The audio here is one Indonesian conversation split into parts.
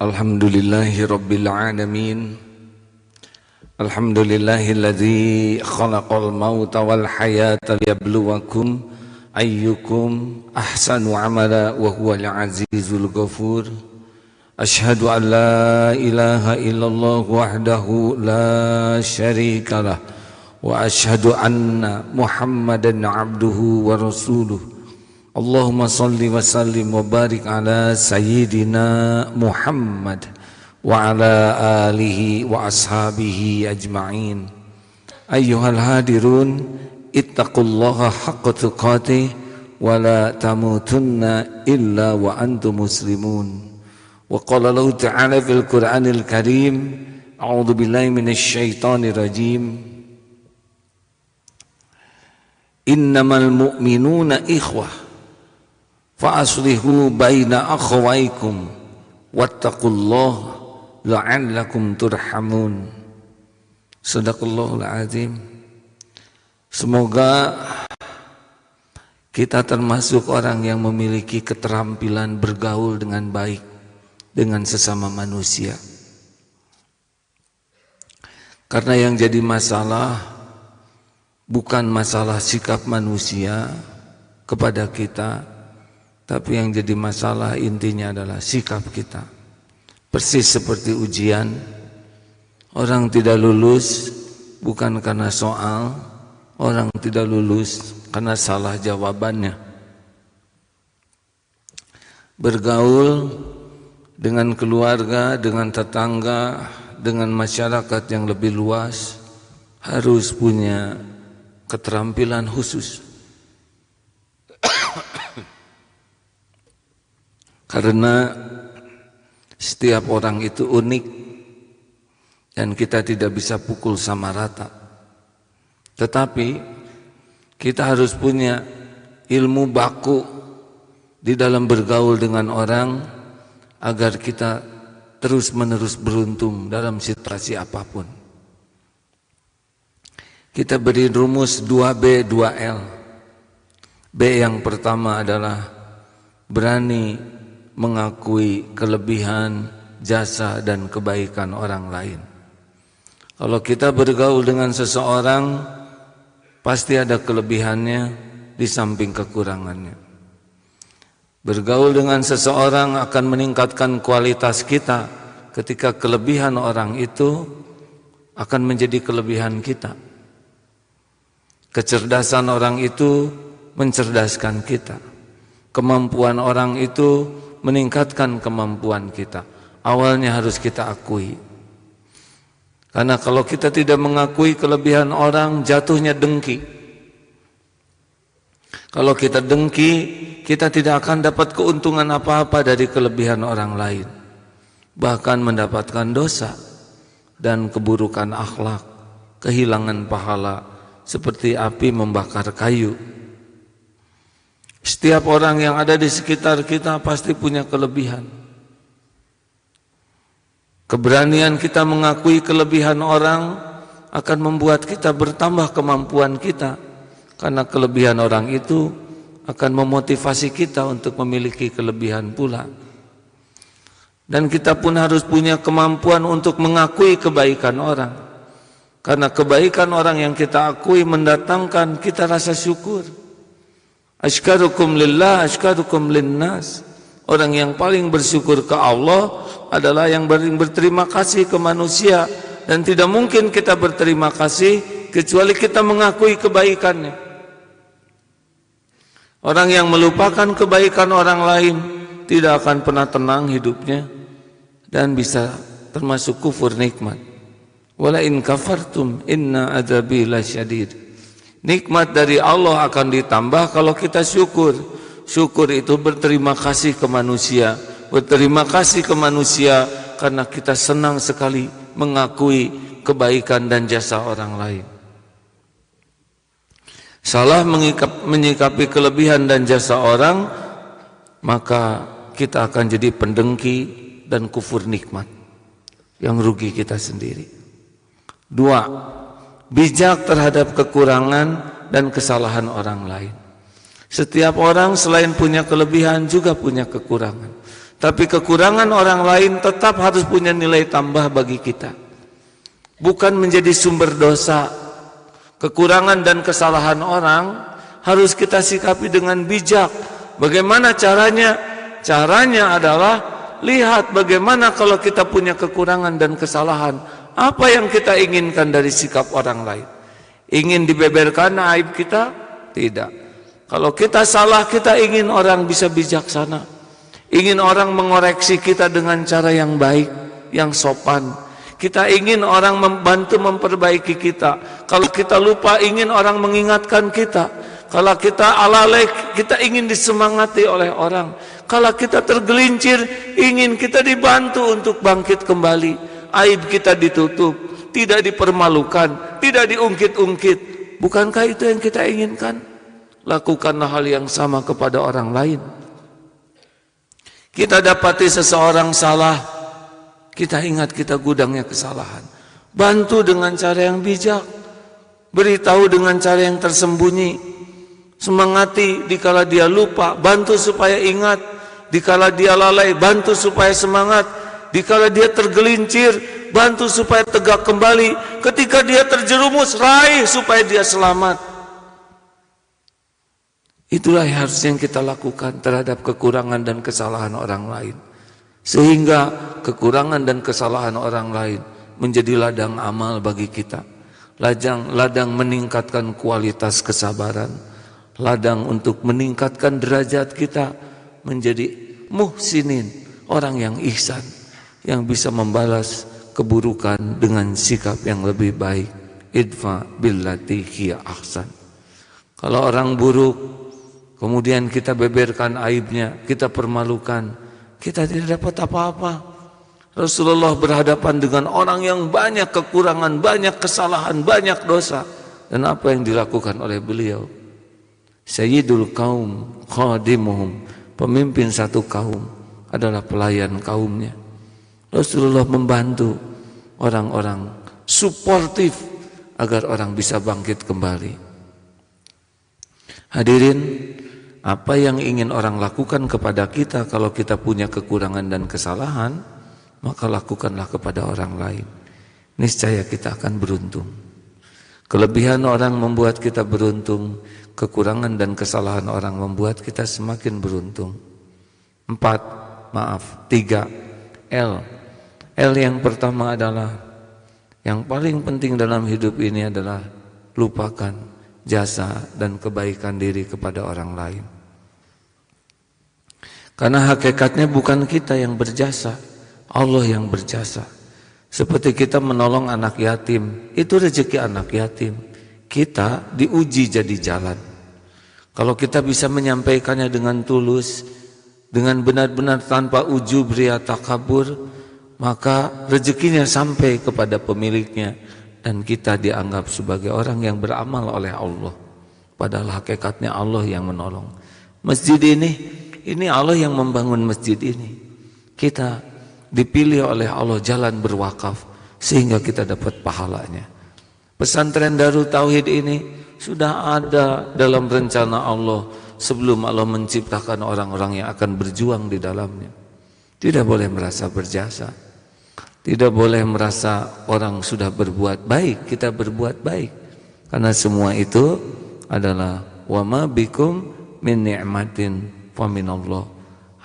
Alhamdulillahi Rabbil Alamin. Alhamdulillahilladzi khalaqal mauta wal hayata liyabluwakum ayyukum ahsanu amala wa huwal azizul ghafur. Ashhadu an la ilaha illallah wahdahu la syarika lah wa ashhadu anna Muhammadan abduhu wa rasuluh. Allahumma salli wa sallim wa barik ala sayyidina Muhammad wa ala alihi wa ashabihi ajma'in. Ayyuhal hadirun, ittaqullaha haqqa tuqatih wa la tamutunna illa wa antum muslimun. Wa qala Allah ta'ala fil Qur'anil Karim, a'udzu billahi minasy syaithanir rajim. Innamal mu'minuna ikhwah fa'aslihu baina akhawaikum wattaqullaha la'allakum turhamun. Shadaqallahul azim. Semoga kita termasuk orang yang memiliki keterampilan bergaul dengan baik dengan sesama manusia. Karena yang jadi masalah bukan masalah sikap manusia kepada kita, tapi yang jadi masalah intinya adalah sikap kita. Persis seperti ujian, orang tidak lulus bukan karena soal, orang tidak lulus karena salah jawabannya. Bergaul dengan keluarga, dengan tetangga, dengan masyarakat yang lebih luas harus punya keterampilan khusus. Karena setiap orang itu unik dan kita tidak bisa pukul sama rata. Tetapi kita harus punya ilmu baku di dalam bergaul dengan orang agar kita terus-menerus beruntung dalam situasi apapun. Kita beri rumus 2B 2L. B yang pertama adalah berani mengakui kelebihan, jasa dan kebaikan orang lain. Kalau kita bergaul dengan seseorang, pasti ada kelebihannya di samping kekurangannya. Bergaul dengan seseorang akan meningkatkan kualitas kita ketika kelebihan orang itu akan menjadi kelebihan kita. Kecerdasan orang itu mencerdaskan kita. Kemampuan orang itu meningkatkan kemampuan kita. Awalnya harus kita akui. Karena kalau kita tidak mengakui kelebihan orang, jatuhnya dengki. Kalau kita dengki, kita tidak akan dapat keuntungan apa-apa dari kelebihan orang lain. Bahkan mendapatkan dosa dan keburukan akhlak, kehilangan pahala, seperti api membakar kayu. Setiap orang yang ada di sekitar kita pasti punya kelebihan. Keberanian kita mengakui kelebihan orang akan membuat kita bertambah kemampuan kita. Karena kelebihan orang itu akan memotivasi kita untuk memiliki kelebihan pula. Dan kita pun harus punya kemampuan untuk mengakui kebaikan orang. Karena kebaikan orang yang kita akui mendatangkan kita rasa syukur. Ashkarukum lillah, ashkarukum linnas. Orang yang paling bersyukur ke Allah adalah yang berterima kasih ke manusia. Dan tidak mungkin kita berterima kasih kecuali kita mengakui kebaikannya. Orang yang melupakan kebaikan orang lain tidak akan pernah tenang hidupnya dan bisa termasuk kufur nikmat. Wala in kafartum inna adzabi lasyadid. Nikmat dari Allah akan ditambah kalau kita syukur. Syukur itu berterima kasih ke manusia. Berterima kasih ke manusia karena kita senang sekali mengakui kebaikan dan jasa orang lain. Salah menyikapi kelebihan dan jasa orang, maka kita akan jadi pendengki dan kufur nikmat. Yang rugi kita sendiri. 2. Bijak terhadap kekurangan dan kesalahan orang lain. Setiap orang selain punya kelebihan juga punya kekurangan. Tapi kekurangan orang lain tetap harus punya nilai tambah bagi kita. Bukan menjadi sumber dosa. Kekurangan dan kesalahan orang harus kita sikapi dengan bijak. Bagaimana caranya? Caranya adalah lihat bagaimana kalau kita punya kekurangan dan kesalahan. Apa yang kita inginkan dari sikap orang lain? Ingin dibeberkan aib kita? Tidak. Kalau kita salah, kita ingin orang bisa bijaksana. Ingin orang mengoreksi kita dengan cara yang baik, yang sopan. Kita ingin orang membantu memperbaiki kita. Kalau kita lupa, ingin orang mengingatkan kita. Kalau kita alalai, kita ingin disemangati oleh orang. Kalau kita tergelincir, ingin kita dibantu untuk bangkit kembali. Aib kita ditutup, tidak dipermalukan, tidak diungkit-ungkit. Bukankah itu yang kita inginkan? Lakukanlah hal yang sama kepada orang lain. Kita dapati seseorang salah, kita ingat kita gudangnya kesalahan. Bantu dengan cara yang bijak, beritahu dengan cara yang tersembunyi, semangati dikala dia lupa, bantu supaya ingat, dikala dia lalai, bantu supaya semangat, dikala dia tergelincir, bantu supaya tegak kembali, ketika dia terjerumus, raih supaya dia selamat. Itulah yang harusnya kita lakukan terhadap kekurangan dan kesalahan orang lain. Sehingga kekurangan dan kesalahan orang lain menjadi ladang amal bagi kita. Ladang meningkatkan kualitas kesabaran. Ladang untuk meningkatkan derajat kita menjadi muhsinin, orang yang ihsan, yang bisa membalas keburukan dengan sikap yang lebih baik. Idfa billati hiya ahsan. Kalau orang buruk, kemudian kita beberkan aibnya, kita permalukan, kita tidak dapat apa-apa. Rasulullah berhadapan dengan orang yang banyak kekurangan, banyak kesalahan, banyak dosa. Dan apa yang dilakukan oleh beliau? Sayyidul kaum khadimuhum, pemimpin satu kaum adalah pelayan kaumnya. Rasulullah membantu orang-orang, suportif agar orang bisa bangkit kembali. Hadirin, apa yang ingin orang lakukan kepada kita kalau kita punya kekurangan dan kesalahan, maka lakukanlah kepada orang lain. Niscaya kita akan beruntung. Kelebihan orang membuat kita beruntung, kekurangan dan kesalahan orang membuat kita semakin beruntung. 3 L. L yang pertama adalah, yang paling penting dalam hidup ini adalah lupakan jasa dan kebaikan diri kepada orang lain. Karena hakikatnya bukan kita yang berjasa, Allah yang berjasa. Seperti kita menolong anak yatim, itu rezeki anak yatim. Kita diuji jadi jalan. Kalau kita bisa menyampaikannya dengan tulus, dengan benar-benar tanpa ujub, riya, takabur, maka rezekinya sampai kepada pemiliknya dan kita dianggap sebagai orang yang beramal oleh Allah. Padahal hakikatnya Allah yang menolong. Masjid ini Allah yang membangun masjid ini. Kita dipilih oleh Allah jalan berwakaf sehingga kita dapat pahalanya. Pesantren Darut Tauhid ini sudah ada dalam rencana Allah sebelum Allah menciptakan orang-orang yang akan berjuang di dalamnya. Tidak boleh merasa berjasa. Tidak boleh merasa orang sudah berbuat baik, kita berbuat baik. Karena semua itu adalah wa ma bikum min ni'matin fa minallah.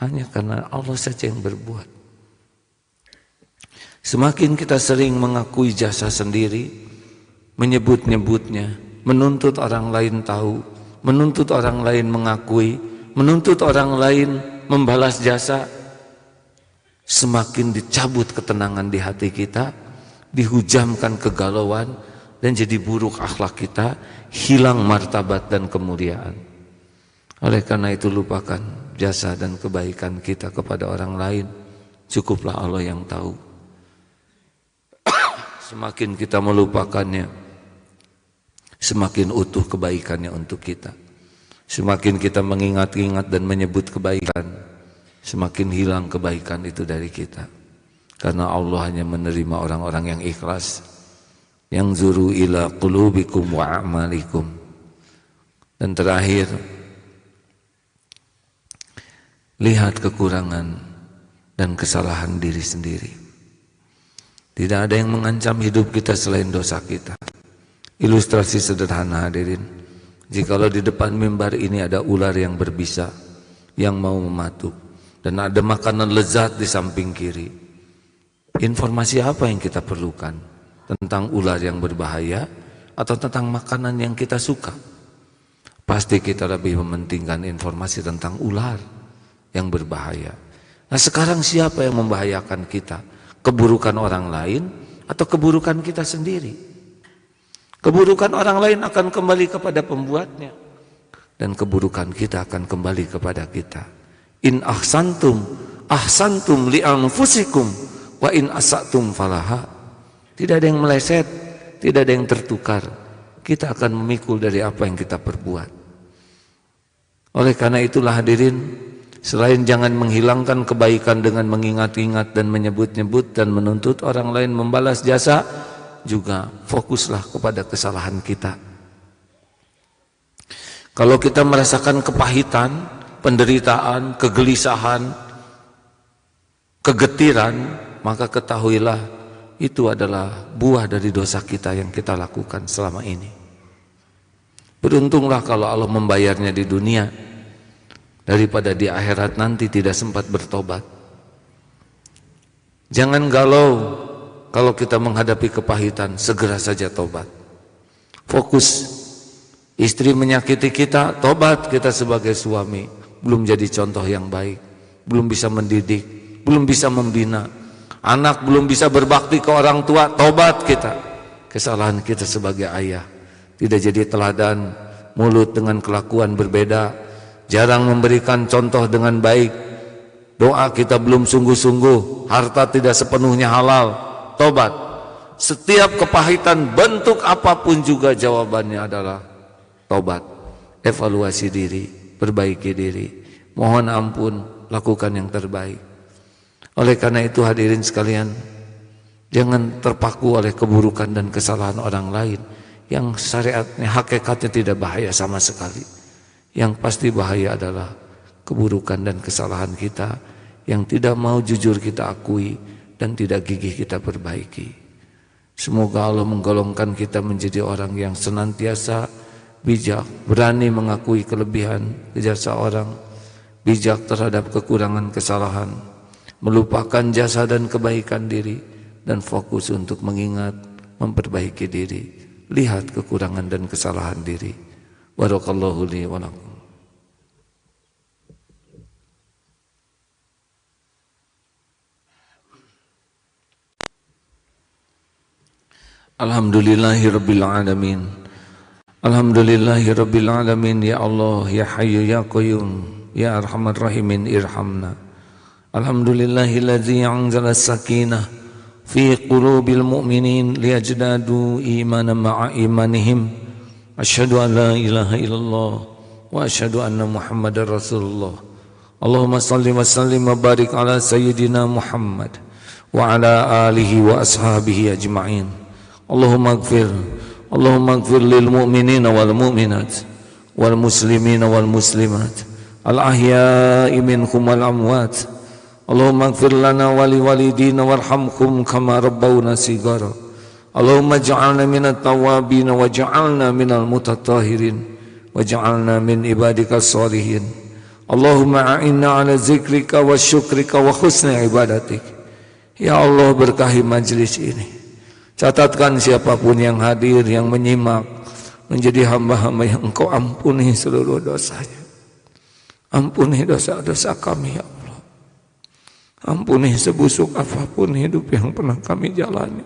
Hanya karena Allah saja yang berbuat. Semakin kita sering mengakui jasa sendiri, menyebut-nyebutnya, menuntut orang lain tahu, menuntut orang lain mengakui, menuntut orang lain membalas jasa, semakin dicabut ketenangan di hati kita, dihujamkan kegalauan, dan jadi buruk akhlak kita, hilang martabat dan kemuliaan. Oleh karena itu lupakan jasa dan kebaikan kita kepada orang lain. Cukuplah Allah yang tahu. Semakin kita melupakannya, semakin utuh kebaikannya untuk kita. Semakin kita mengingat-ingat dan menyebut kebaikan, semakin hilang kebaikan itu dari kita. Karena Allah hanya menerima orang-orang yang ikhlas. Yang zuru ila qulubikum wa a'malikum. Dan terakhir, lihat kekurangan dan kesalahan diri sendiri. Tidak ada yang mengancam hidup kita selain dosa kita. Ilustrasi sederhana hadirin, jikalau di depan mimbar ini ada ular yang berbisa yang mau mematuk, dan ada makanan lezat di samping kiri, informasi apa yang kita perlukan? Tentang ular yang berbahaya atau tentang makanan yang kita suka? Pasti kita lebih mementingkan informasi tentang ular yang berbahaya. Nah, sekarang siapa yang membahayakan kita? Keburukan orang lain atau keburukan kita sendiri? Keburukan orang lain akan kembali kepada pembuatnya, dan keburukan kita akan kembali kepada kita. In ahsantum ahsantum li anfusikum wa in asatum falaha. Tidak ada yang meleset, tidak ada yang tertukar. Kita akan memikul dari apa yang kita perbuat. Oleh karena itulah hadirin, selain jangan menghilangkan kebaikan dengan mengingat-ingat dan menyebut-nyebut dan menuntut orang lain membalas jasa, juga fokuslah kepada kesalahan kita. Kalau kita merasakan kepahitan, penderitaan, kegelisahan, kegetiran, maka ketahuilah itu adalah buah dari dosa kita yang kita lakukan selama ini. Beruntunglah kalau Allah membayarnya di dunia daripada di akhirat nanti tidak sempat bertobat. Jangan galau kalau kita menghadapi kepahitan, segera saja tobat. Fokus. Istri menyakiti kita, tobat kita sebagai suami. Belum jadi contoh yang baik, belum bisa mendidik, belum bisa membina. Anak belum bisa berbakti ke orang tua, tobat kita. Kesalahan kita sebagai ayah, tidak jadi teladan, mulut dengan kelakuan berbeda, jarang memberikan contoh dengan baik. Doa kita belum sungguh-sungguh, harta tidak sepenuhnya halal, tobat. Setiap kepahitan bentuk apapun juga jawabannya adalah tobat. Evaluasi diri, perbaiki diri, mohon ampun, lakukan yang terbaik. Oleh karena itu hadirin sekalian, jangan terpaku oleh keburukan dan kesalahan orang lain yang syariatnya, hakikatnya tidak bahaya sama sekali. Yang pasti bahaya adalah keburukan dan kesalahan kita yang tidak mau jujur kita akui dan tidak gigih kita perbaiki. Semoga Allah menggolongkan kita menjadi orang yang senantiasa bijak, berani mengakui kelebihan jasa orang, bijak terhadap kekurangan kesalahan, melupakan jasa dan kebaikan diri, dan fokus untuk mengingat, memperbaiki diri, lihat kekurangan dan kesalahan diri. Barakallahu li wa lakum. Alhamdulillahirabbil alamin. Alhamdulillahirabbil alamin. Ya Allah, ya Hayyu ya Qayyum, ya Arhamar Rahimin, irhamna. Alhamdulillahilladzi anzala as-sakinah fi qulubil mu'minin liyajdadu imanan ma'a imanihim. Asyhadu an la ilaha illallah wa asyhadu anna Muhammadar Rasulullah. Allahumma salli wa sallim wa barik ala sayyidina Muhammad wa ala alihi wa ashabihi ajma'in. Allahumma ighfir lil mu'minina wal mu'minat wal muslimina wal muslimat al ahya'i minhum wal amwat. Allahumma ighfir lana wa li walidina warhamhum kama rabbawna sigara. Allahumma ij'alna minat tawabin wa ij'alna minal mutatahhirin wa ij'alna min ibadikas sholihin. Allahumma a'inna ala zikrika wa syukrika wa husni ibadatik. Ya Allah, berkahi majlis ini. Catatkan siapapun yang hadir, yang menyimak, menjadi hamba-hamba yang Engkau ampuni seluruh dosanya. Ampuni dosa-dosa kami ya Allah. Ampuni sebusuk apapun hidup yang pernah kami jalani.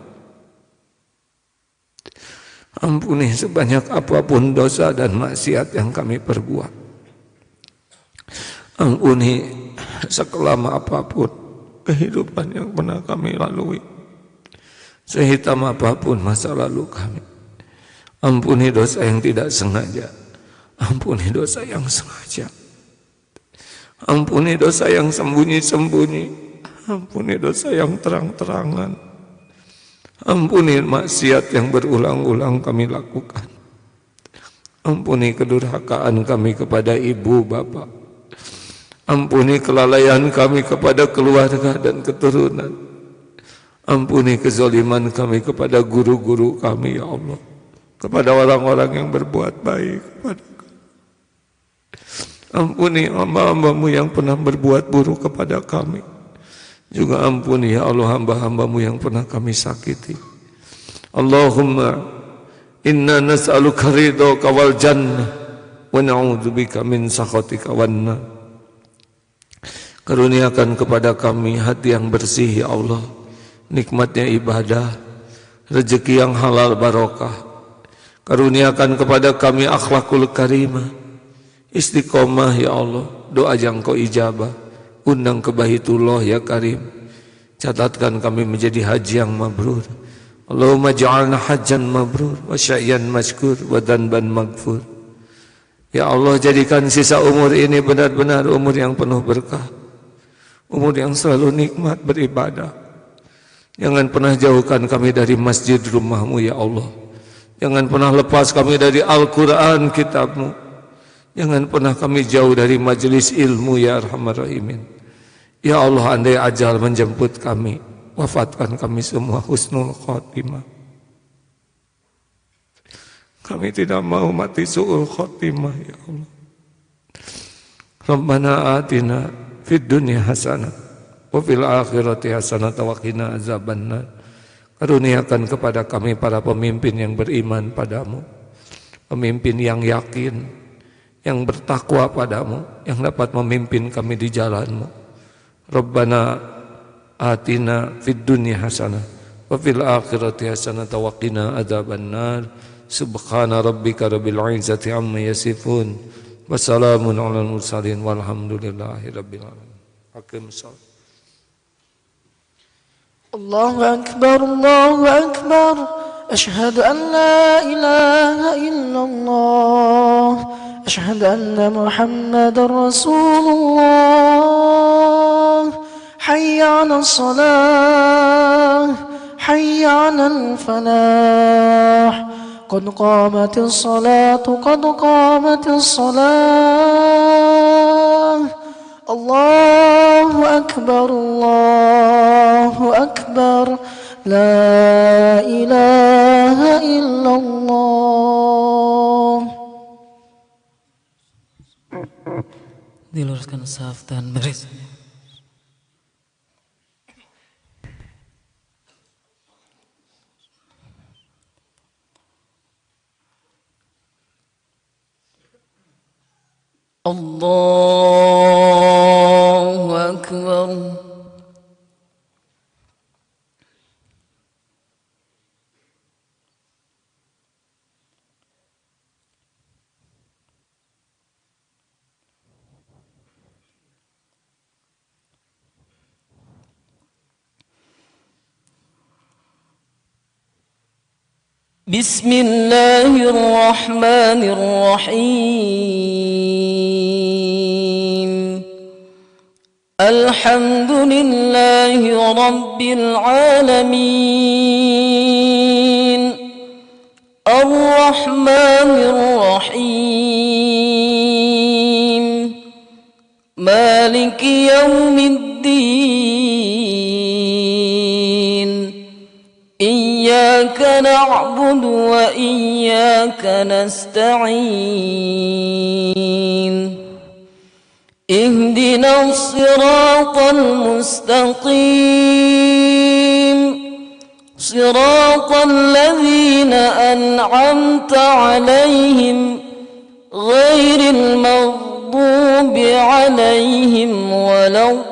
Ampuni sebanyak apapun dosa dan maksiat yang kami perbuat. Ampuni sekelam apapun kehidupan yang pernah kami lalui. Sehitam apapun masa lalu kami. Ampuni dosa yang tidak sengaja, ampuni dosa yang sengaja, ampuni dosa yang sembunyi-sembunyi, ampuni dosa yang terang-terangan, ampuni maksiat yang berulang-ulang kami lakukan. Ampuni kedurhakaan kami kepada ibu bapak, Ampuni kelalaian kami kepada keluarga dan keturunan. Ampuni kezaliman kami kepada guru-guru kami, ya Allah, kepada orang-orang yang berbuat baik kepada kami. Ampuni hamba-hambamu yang pernah berbuat buruk kepada kami. Juga ampuni, ya Allah, hamba-hambamu yang pernah kami sakiti. Allahumma inna nas'aluka ridhaka wal jannah wa na'udzubika min sakhatika wan nar. Karuniakan kepada kami hati yang bersih, ya Allah, nikmatnya ibadah, rezeki yang halal barokah. Karuniakan kepada kami akhlakul karimah, istiqomah, ya Allah, doa yang kau ijabah. Undang ke Baitullah, ya Karim. Catatkan kami menjadi haji yang mabrur. Allahumma ja'alna hajjan mabrur wa sya'yan mashkur wa dhanban maghfur. Ya Allah, jadikan sisa umur ini benar-benar umur yang penuh berkah, umur yang selalu nikmat beribadah. Jangan pernah jauhkan kami dari masjid rumah-Mu, ya Allah. Jangan pernah lepas kami dari Al-Quran kitab-Mu. Jangan pernah kami jauh dari majelis ilmu, ya Arhamar Rahimin. Ya Allah, andai ajal menjemput kami, wafatkan kami semua husnul khotimah. Kami tidak mau mati su'ul khotimah, ya Allah. Rabbana atina fid dunya hasanah wa fil akhirati hasanah wa qina azabannar. Karuniakan kepada kami para pemimpin yang beriman padamu, pemimpin yang yakin, yang bertakwa padamu, yang dapat memimpin kami di jalanmu. Rabbana atina fid dunya hasanah wa fil akhirati hasanah wa qina adzabannar. Subhana rabbika rabbil izzati amma yasifun wa salamun alal mursalin walhamdulillahi rabbil alamin. Hakim salat. Allahu akbar, Allahu akbar. Asyhadu an la ilaha illallah. أشهد أن محمد رسول الله. حي على الصلاة حي على الفلاح. قد قامت الصلاة قد قامت الصلاة. الله أكبر الله أكبر. لا إله إلا الله. Diluruskan saf dan barisannya. Allahu Akbar. Bismillahirrahmanirrahim. Alhamdulillahi rabbil alamin. Ar-Rahmanir Rahim. Maliki yaumiddin. Iyyaka na'budu wa iyyaka nasta'in. Ihdinas siratal mustaqim. Siratal ladzina an'amta 'alaihim ghairil maghdubi 'alaihim waladdallin.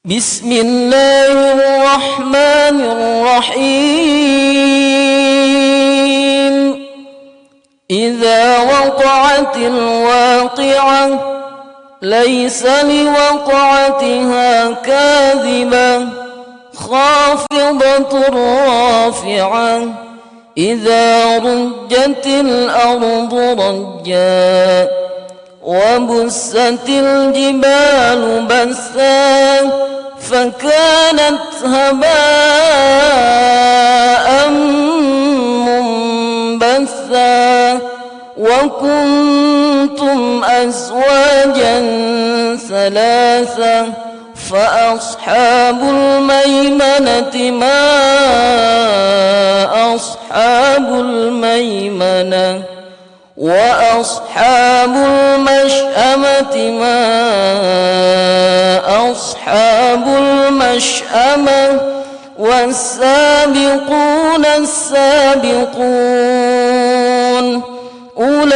Bismillahirrahmanirrahim. Idza waqa'atil waqi'ah laysa liwaqa'atiha kadhibah khafidatur rafi'ah إذا رجت الأرض رجا وبست الجبال بثا فكانت هباء منبثا وكنتم أزواجا ثلاثا فأصحاب الميمنة ما أصحاب الميمنة وأصحاب المشأمة ما أصحاب المشأمة والسابقون السابقون أولئك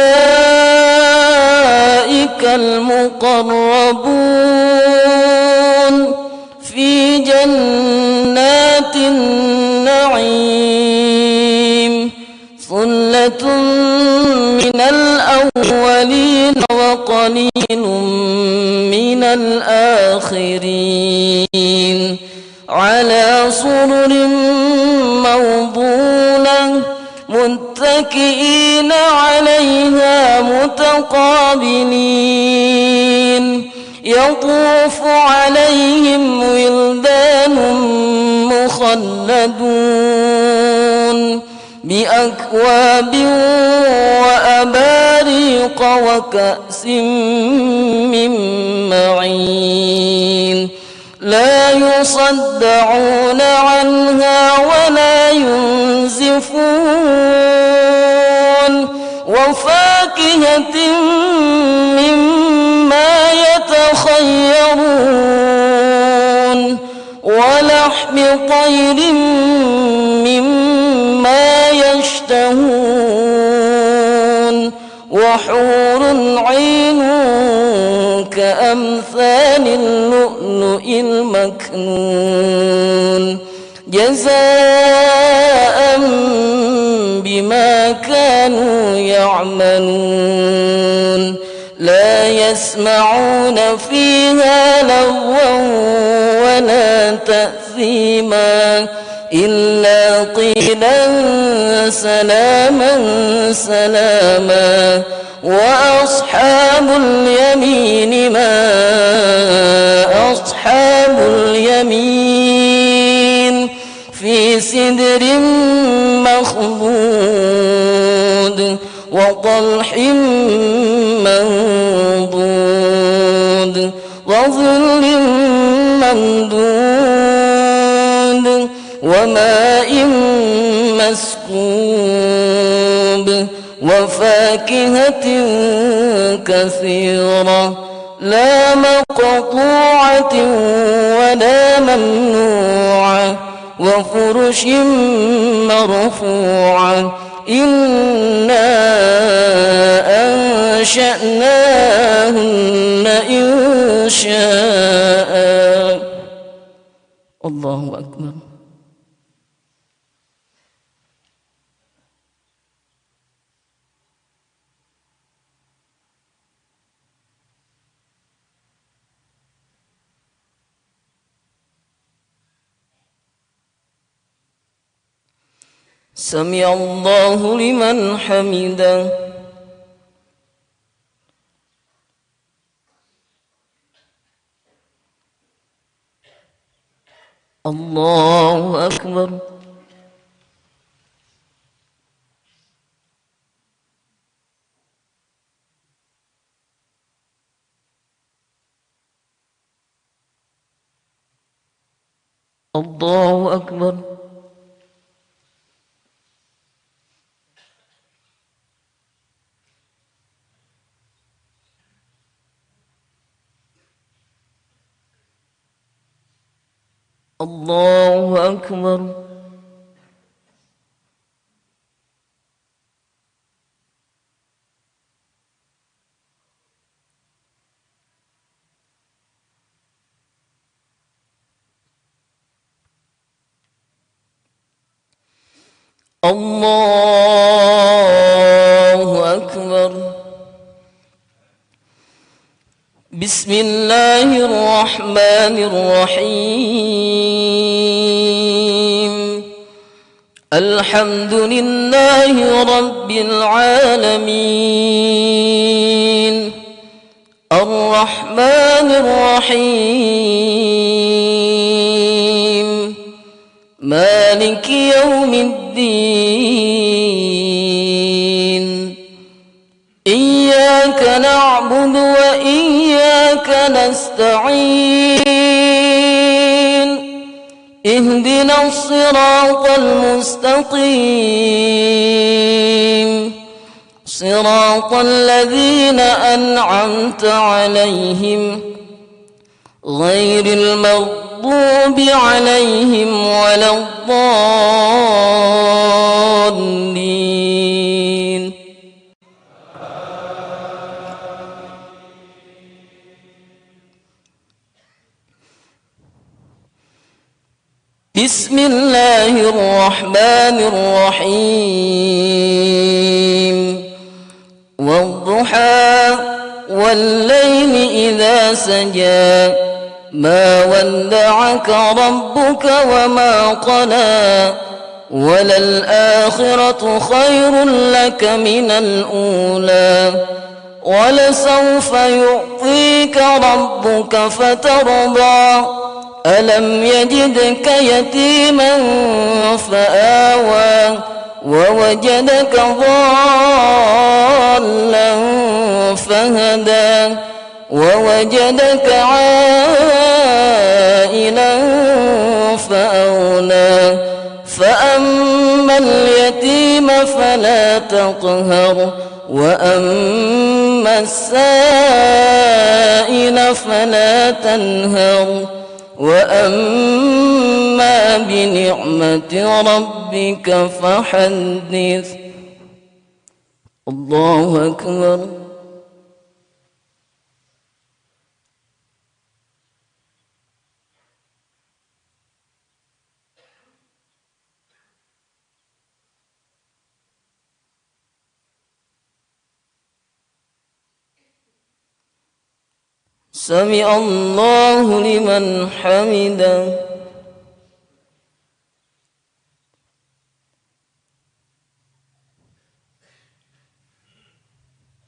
المقربون في جنات النعيم ثلة من الأولين وقليل من الآخرين على سرر موضونة متكئين عليها متقابلين يطوف عليهم ولدان مخلدون بأكواب وأباريق وكأس من معين لا يصدعون عنها ولا ينزفون وفاكهة مما يتخيرون ولحم طير مما يشتهون وحور عين كأمثال اللؤلؤ المكنون جزاء بما كانوا يعملون لا يسمعون فيها لغوا ولا تأثيما إلا قيلا سلاما سلاما وأصحاب اليمين ما أصحاب اليمين في سدر مخضود وطلح منضود وظل ممدود وماء مسكوب وفاكهة كثيرة لا مقطوعة ولا ممنوعة وفرش مرفوعة إنا أنشأناهن إنشاء. الله أكبر. سمع الله لمن حمده. الله أكبر. الله أكبر. الله أكبر. الله أكبر. بسم الله الرحمن الرحيم. الحمد لله رب العالمين الرحمن الرحيم مالك يوم الدين إياك نعبد وإياك نستعين اهدنا الصراط المستقيم صراط الذين أنعمت عليهم غير المغضوب عليهم ولا الضالين. بسم الله الرحمن الرحيم والضحى والليل إذا سجى ما ودعك ربك وما قلى وللآخرة خير لك من الأولى ولسوف يعطيك ربك فترضى ألم يجدك يتيما فآوى ووجدك ضالا فهدى ووجدك عائلا فأغنى فأما اليتيم فلا تقهر وأما السائل فلا تنهر وأما بنعمة ربك فحدث. الله أكبر. سمع الله لمن حمده.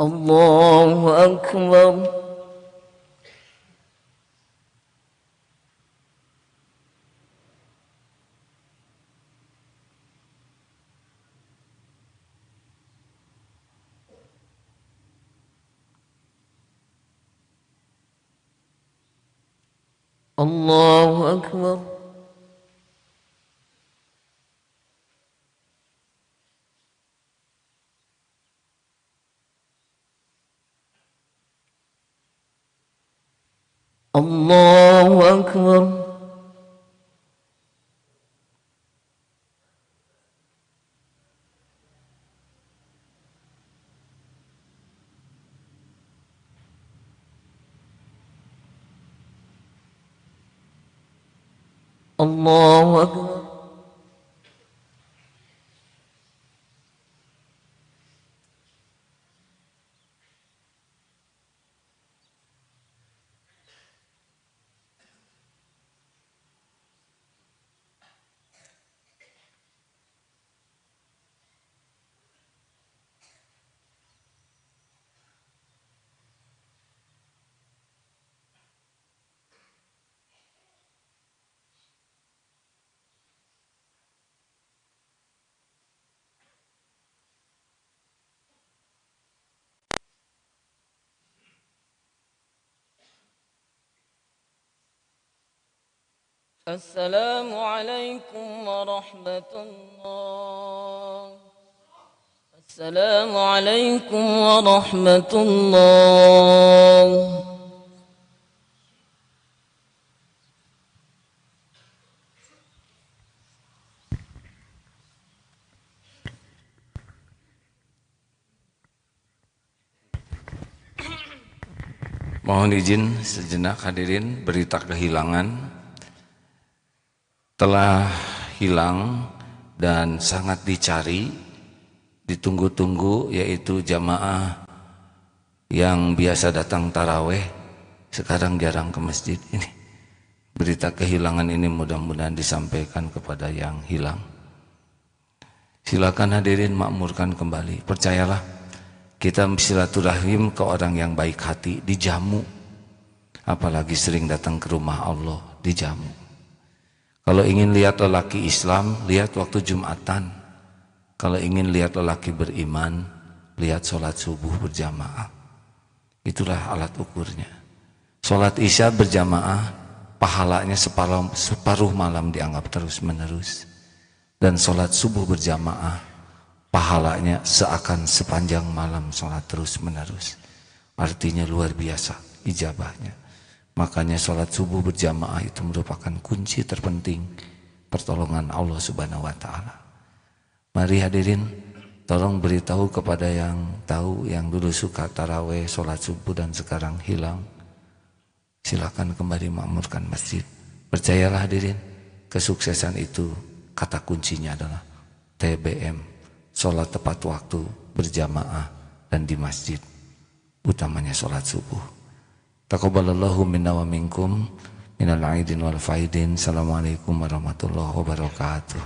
الله أكبر. الله أكبر. الله أكبر. الله أكبر. السلام عليكم ورحمة الله. السلام عليكم ورحمة الله. Mohon izin sejenak hadirin, berita kehilangan telah hilang dan sangat dicari, ditunggu-tunggu, yaitu jamaah yang biasa datang taraweh sekarang jarang ke masjid ini. Berita kehilangan ini mudah-mudahan disampaikan kepada yang hilang. Silakan hadirin makmurkan kembali. Percayalah, kita silaturahim ke orang yang baik hati dijamu. Apalagi sering datang ke rumah Allah dijamu. Kalau ingin lihat lelaki Islam, lihat waktu Jumatan. Kalau ingin lihat lelaki beriman, lihat sholat subuh berjamaah. Itulah alat ukurnya. Sholat isya berjamaah, pahalanya separuh malam dianggap terus menerus. Dan sholat subuh berjamaah, pahalanya seakan sepanjang malam sholat terus menerus. Artinya luar biasa ijabahnya. Makanya sholat subuh berjamaah itu merupakan kunci terpenting pertolongan Allah Subhanahu wa Ta'ala. Mari hadirin, tolong beritahu kepada yang tahu, yang dulu suka taraweh, sholat subuh dan sekarang hilang. Silakan kembali makmurkan masjid. Percayalah hadirin, kesuksesan itu kata kuncinya adalah TBM, sholat tepat waktu, berjamaah dan di masjid. Utamanya sholat subuh. Taqabbalallahu minna wa minkum minal aidin wal faidin. Assalamualaikum warahmatullahi wabarakatuh.